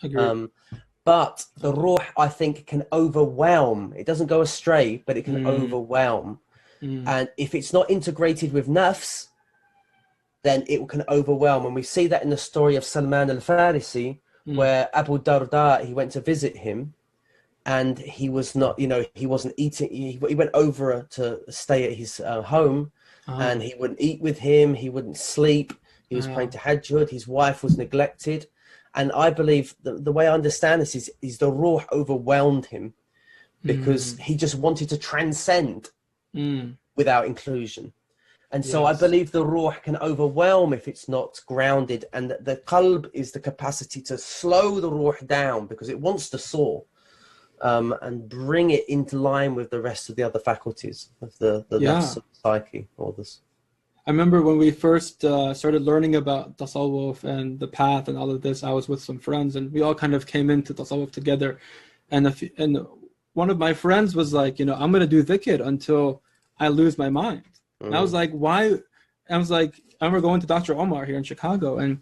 Agreed. But the ruh, I think, can overwhelm. It doesn't go astray, but it can overwhelm. And if it's not integrated with nafs, then it can overwhelm. And we see that in the story of Salman al-Farisi, where Abu Darda, he went to visit him, and he was not, he wasn't eating. He went over to stay at his home, and he wouldn't eat with him. He wouldn't sleep. He was praying tahajjud. His wife was neglected. And I believe the way I understand this is the ruh overwhelmed him because he just wanted to transcend without inclusion. And so I believe the ruh can overwhelm if it's not grounded, and the qalb is the capacity to slow the ruh down because it wants to soar and bring it into line with the rest of the other faculties of the nafs of the psyche or this. I remember when we first started learning about tasawwuf and the path and all of this, I was with some friends and we all kind of came into tasawwuf together. And one of my friends was like, I'm going to do dhikr until I lose my mind. And I was like, why? I was like, I remember going to Dr. Omar here in Chicago and,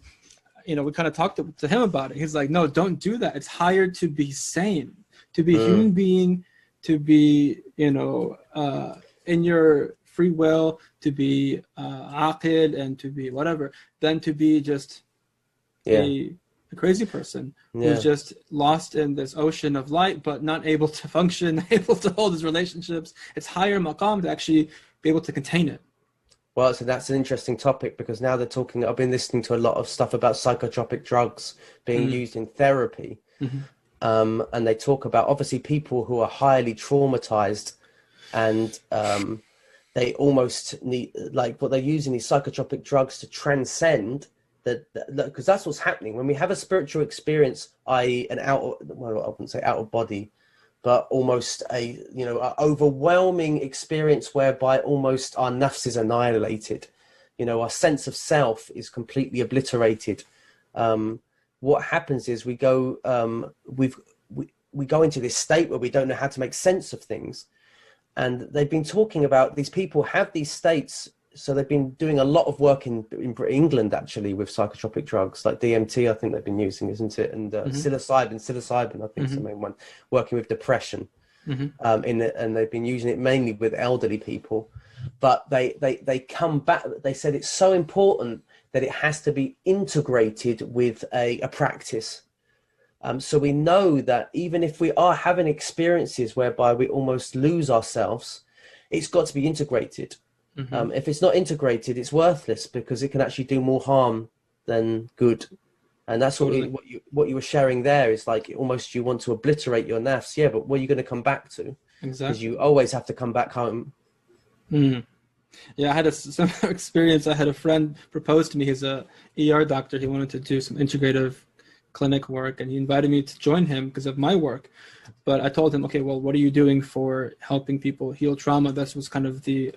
we kind of talked to him about it. He's like, no, don't do that. It's higher to be sane, to be a human being, to be, in your free will, to be aqid and to be whatever, than to be just a crazy person who's just lost in this ocean of light, but not able to function, able to hold his relationships. It's higher maqam to actually be able to contain it. Well, so that's an interesting topic because now they're talking, I've been listening to a lot of stuff about psychotropic drugs being used in therapy. And they talk about obviously people who are highly traumatized and they almost need, like what they're using these psychotropic drugs to transcend because that's what's happening when we have a spiritual experience, i.e. I wouldn't say out of body, but almost a overwhelming experience whereby almost our nafs is annihilated, our sense of self is completely obliterated. What happens is we go we go into this state where we don't know how to make sense of things. And they've been talking about these people have these states. So they've been doing a lot of work in England, actually, with psychotropic drugs like DMT, I think they've been using, isn't it? And psilocybin, I think is the main one, working with depression. And they've been using it mainly with elderly people. But they come back, they said it's so important that it has to be integrated with a practice. So we know that even if we are having experiences whereby we almost lose ourselves, it's got to be integrated. If it's not integrated, it's worthless because it can actually do more harm than good. And that's what you were sharing there is like almost you want to obliterate your nafs. Yeah, but what are you going to come back to? Exactly. Because you always have to come back home. Yeah, I had a similar experience. I had a friend propose to me. He's a ER doctor. He wanted to do some integrative clinic work, and he invited me to join him because of my work. But I told him, okay, well, what are you doing for helping people heal trauma? That was kind of the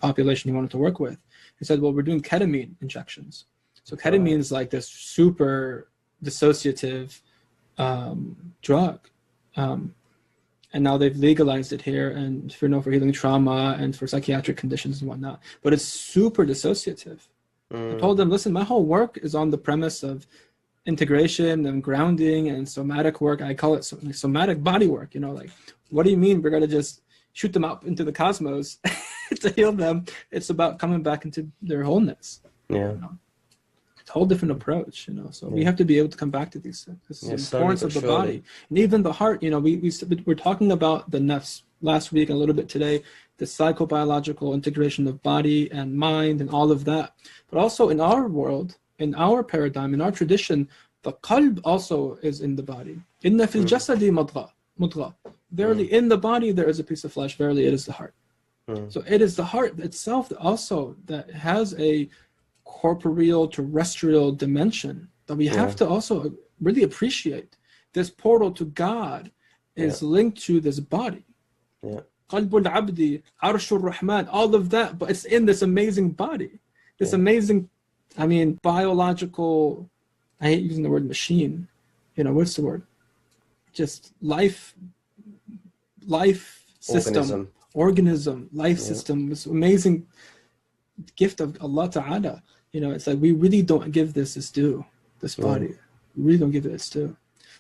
population he wanted to work with. He said, well, we're doing ketamine injections. So ketamine is like this super dissociative drug. And now they've legalized it here and for healing trauma and for psychiatric conditions and whatnot. But it's super dissociative. I told them, listen, my whole work is on the premise of integration and grounding and somatic work. I call it somatic body work. Like, what do you mean we're going to just shoot them up into the cosmos to heal them? It's about coming back into their wholeness. It's a whole different approach, So we have to be able to come back to these things. This is the importance of the body. And even the heart, we're talking about the nafs last week and a little bit today, the psychobiological integration of body and mind and all of that. But also in our world, in our paradigm, in our tradition, the qalb also is in the body. Inna fil jasadi mudgha. Verily, in the body there is a piece of flesh. Verily, it is the heart. So it is the heart itself also that has a corporeal, terrestrial dimension that we have to also really appreciate. This portal to God is linked to this body. Qalbul abdi, arshur rahman, all of that, but it's in this amazing body. This amazing, biological, I hate using the word machine. What's the word? Just life system, organism, life system, this amazing gift of Allah Ta'ala. It's like we really don't give this its due, this body. We really don't give it its due.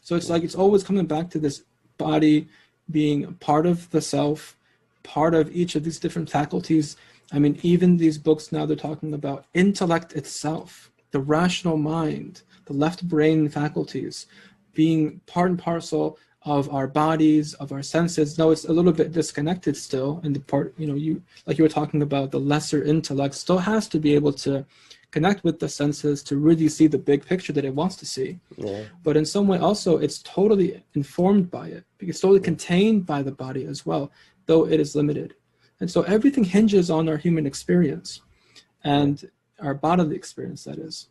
So it's like it's always coming back to this body being part of the self, part of each of these different faculties. I mean, even these books now, they're talking about intellect itself, the rational mind, the left brain faculties being part and parcel of our bodies, of our senses. No, it's a little bit disconnected still. And the part, you like you were talking about, the lesser intellect still has to be able to connect with the senses to really see the big picture that it wants to see. Yeah. But in some way also, it's totally informed by it. It's totally contained by the body as well, though it is limited. And so everything hinges on our human experience and our bodily experience, that is.